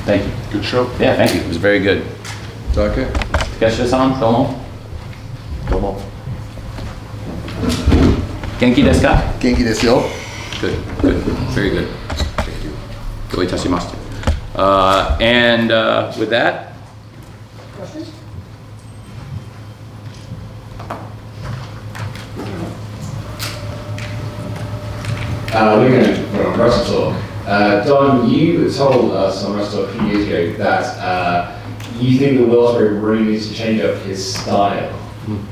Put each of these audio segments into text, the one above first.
Thank you. Good show. Yeah, thank you. It was very good. Okay. Takeshita-san, domo. Domo. Genki desu ka? 元気ですよ。 Good, good, very good. Thank you. どういたしまして。And with that, We're going to put on Wrestle Talk. Don, you told us on Wrestle Talk a few years ago that you think that Will Ospreay really needs to change up his style.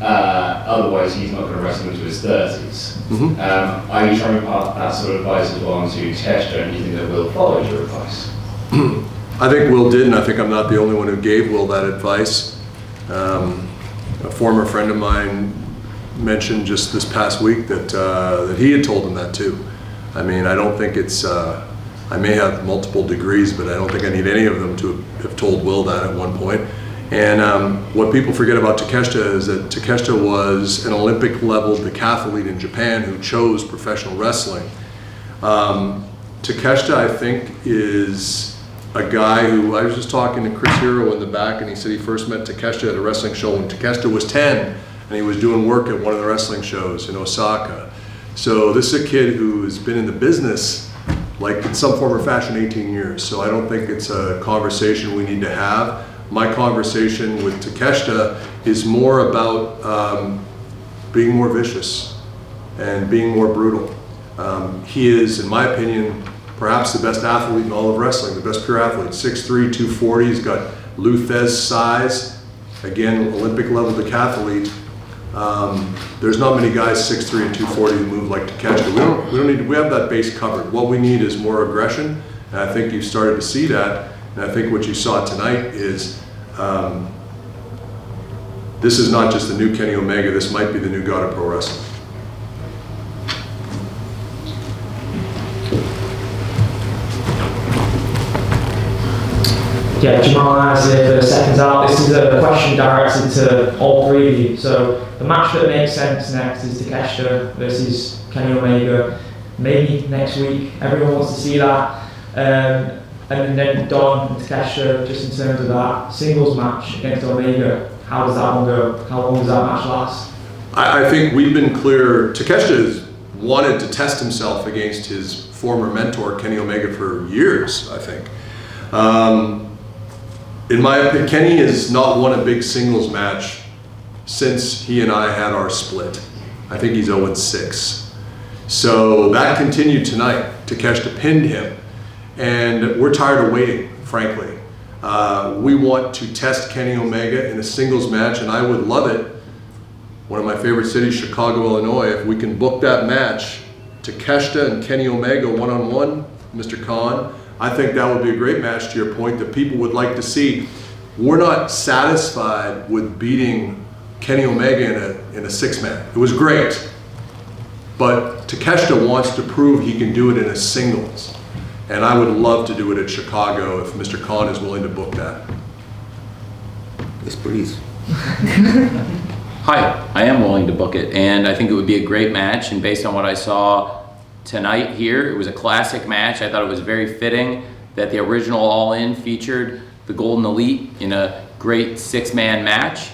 Otherwise, he's not going to wrestle into his 30s. Are you trying to pass that sort of advice as well on to Takeshita, and do you think that Will followed your advice? I think Will did, and I think I'm not the only one who gave Will that advice. A former friend of mine mentioned just this past week that he had told him that too. I mean, I don't think it's, I may have multiple degrees, but I don't think I need any of them to have told Will that at one point. And what people forget about Takeshita is that Takeshita was an Olympic level decathlete in Japan who chose professional wrestling. Takeshita, I think, is a guy who, I was just talking to Chris Hero in the back, and he said he first met Takeshita at a wrestling show when Takeshita was 10, and he was doing work at one of the wrestling shows in Osaka. So this is a kid who's been in the business, like in some form or fashion, 18 years. So I don't think it's a conversation we need to have. My conversation with Takeshita is more about being more vicious and being more brutal. He is, in my opinion, perhaps the best athlete in all of wrestling, the best pure athlete. 6'3", 240, he's got Lou Thesz size, again, Olympic level decathlete. There's not many guys 6'3" and 240 who move like Takeshita. We have that base covered. What we need is more aggression, and I think you've started to see that. And I think what you saw tonight is this is not just the new Kenny Omega, this might be the new god of pro wrestling. Yeah, Jamal Myers here for Seconds Out. This is a question directed to all three of you. So the match that makes sense next is Takeshita versus Kenny Omega. Maybe next week. Everyone wants to see that. And then Don and Takeshita, just in terms of that singles match against Omega, how does that one go? How long does that match last? I think we've been clear. Takeshita has wanted to test himself against his former mentor, Kenny Omega, for years, I think. In my opinion, Kenny has not won a big singles match since he and I had our split. I think he's 0-6. So that continued tonight. Takeshita pinned him. And we're tired of waiting, frankly. We want to test Kenny Omega in a singles match, and I would love it, one of my favorite cities, Chicago, Illinois, if we can book that match, Takeshita and Kenny Omega one-on-one, Mr. Khan. I think that would be a great match, to your point, that people would like to see. We're not satisfied with beating Kenny Omega in a six-man. It was great, but Takeshita wants to prove he can do it in a singles. And I would love to do it at Chicago if Mr. Khan is willing to book that. Yes, please. hi, I am willing to book it, and I think it would be a great match. And based on what I saw tonight here, it was a classic match. I thought it was very fitting that the original All In featured the Golden Elite in a great six-man match.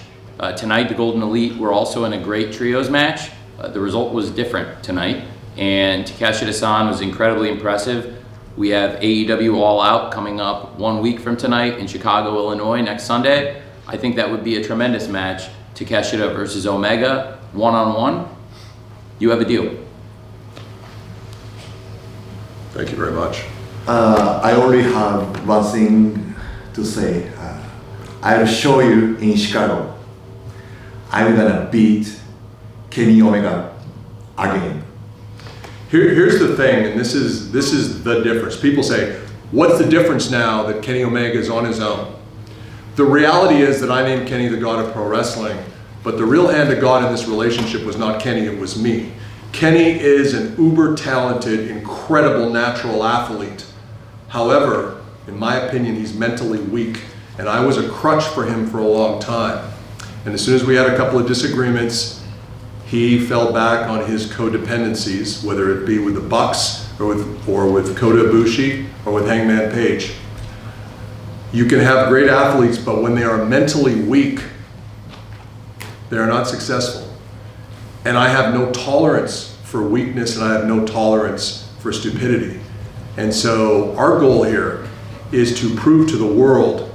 Tonight, the Golden Elite were also in a great trios match. The result was different tonight, and Takeshita-san was incredibly impressive. We have AEW All Out coming up 1 week from tonight in Chicago, Illinois, next Sunday. I think that would be a tremendous match. Takeshita versus Omega, one-on-one. You have a deal. Thank you very much. I only have one thing to say. I'll show you in Chicago. I'm gonna beat Kenny Omega again. Here's the thing, and this is the difference. People say, what's the difference now that Kenny Omega is on his own? The reality is that I named Kenny the god of pro wrestling, but the real hand of God in this relationship was not Kenny, it was me. Kenny is an uber talented, incredible natural athlete. However, in my opinion, he's mentally weak, and I was a crutch for him for a long time. And as soon as we had a couple of disagreements, he fell back on his codependencies, whether it be with the Bucks or with Kota Ibushi or with Hangman Page. You can have great athletes, but when they are mentally weak, they are not successful. And I have no tolerance for weakness, and I have no tolerance for stupidity. And so our goal here is to prove to the world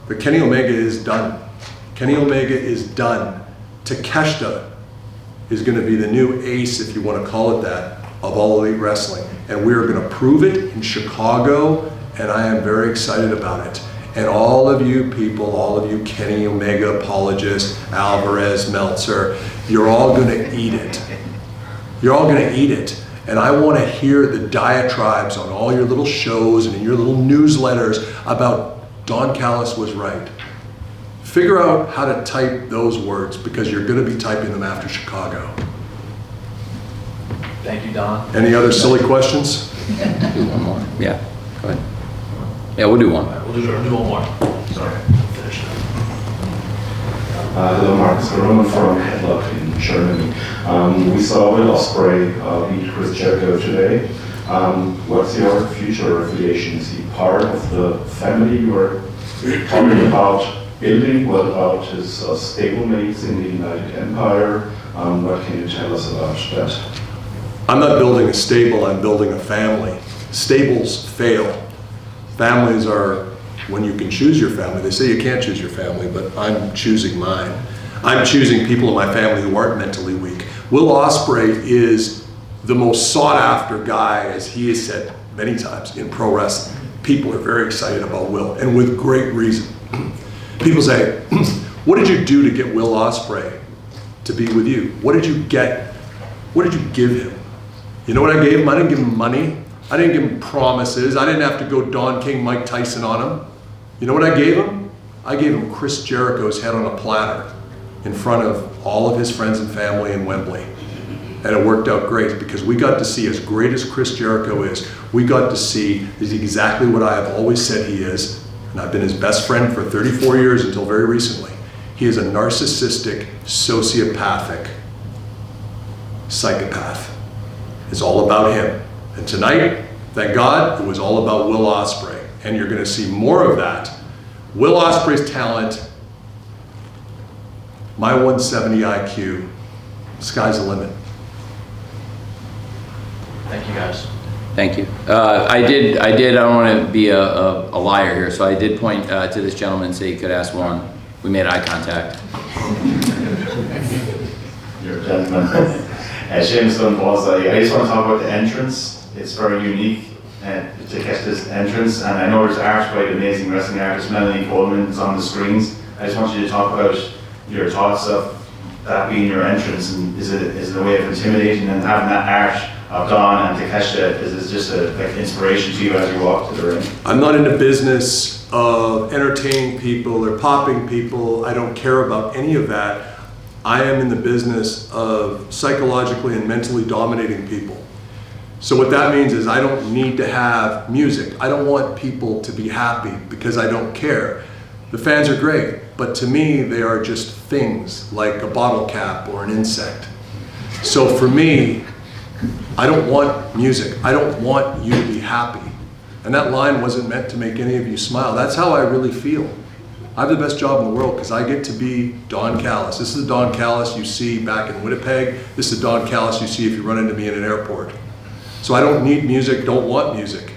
that Kenny Omega is done. Kenny Omega is done. Takeshita is going to be the new ace, if you want to call it that, of All Elite Wrestling. And we are going to prove it in Chicago, and I am very excited about it. And all of you people, all of you Kenny Omega apologists, Alvarez, Meltzer, you're all going to eat it. You're all going to eat it. And I want to hear the diatribes on all your little shows and in your little newsletters about Don Callis was right. Figure out how to type those words, because you're going to be typing them after Chicago. Thank you, Don. Any other silly questions? Do one more. Yeah, go ahead. Yeah, we'll do one. We'll do one more. Sorry, finish it. Hello, Marcus Roman from Headlock in Germany. We saw Will Ospreay beat Chris Jericho today. What's your future affiliation? Is he part of the family you were talking about building? What about his stablemates in the United Empire? What can you tell us about that? I'm not building a stable, I'm building a family. Stables fail. Families are when you can choose your family. They say you can't choose your family, but I'm choosing mine. I'm choosing people in my family who aren't mentally weak. Will Ospreay is the most sought after guy, as he has said many times, in pro wrestling. People are very excited about Will, and with great reason. People say, what did you do to get Will Ospreay to be with you? What did you get? What did you give him? You know what I gave him? I didn't give him money. I didn't give him promises. I didn't have to go Don King, Mike Tyson on him. You know what I gave him? I gave him Chris Jericho's head on a platter in front of all of his friends and family in Wembley. And it worked out great, because we got to see, as great as Chris Jericho is, we got to see is exactly what I have always said he is. And I've been his best friend for 34 years until very recently. He is a narcissistic, sociopathic psychopath. It's all about him. And tonight, thank God, it was all about Will Ospreay. And you're going to see more of that. Will Ospreay's talent, my 170 IQ, sky's the limit. Thank you, guys. Thank you. I don't want to be a liar here, so I did point to this gentleman and say he could ask one. We made eye contact. You're a gentleman. James Dunn was, I just want to talk about the entrance. It's very unique to catch this entrance, and I know there's art by the amazing wrestling artist Melanie Coleman is on the screens. I just want you to talk about your thoughts of that being your entrance, and is it a way of intimidating, and having that art of Don and Takeshita, is it just like inspiration to you as you walk to the ring? I'm not in the business of entertaining people or popping people. I don't care about any of that. I am in the business of psychologically and mentally dominating people. So what that means is I don't need to have music. I don't want people to be happy because I don't care. The fans are great, but to me they are just things like a bottle cap or an insect. So for me, I don't want music. I don't want you to be happy. And that line wasn't meant to make any of you smile. That's how I really feel. I have the best job in the world because I get to be Don Callis. This is the Don Callis you see back in Winnipeg. This is the Don Callis you see if you run into me in an airport. So I don't need music, don't want music.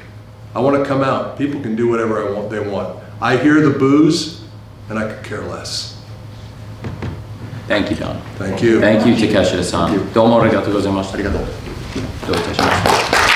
I want to come out. People can do whatever they want. I hear the boos, and I could care less. Thank you, Don. Thank you. Thank you, Takeshita-san. どうもありがとうございました。ありがとう。どういたしまして。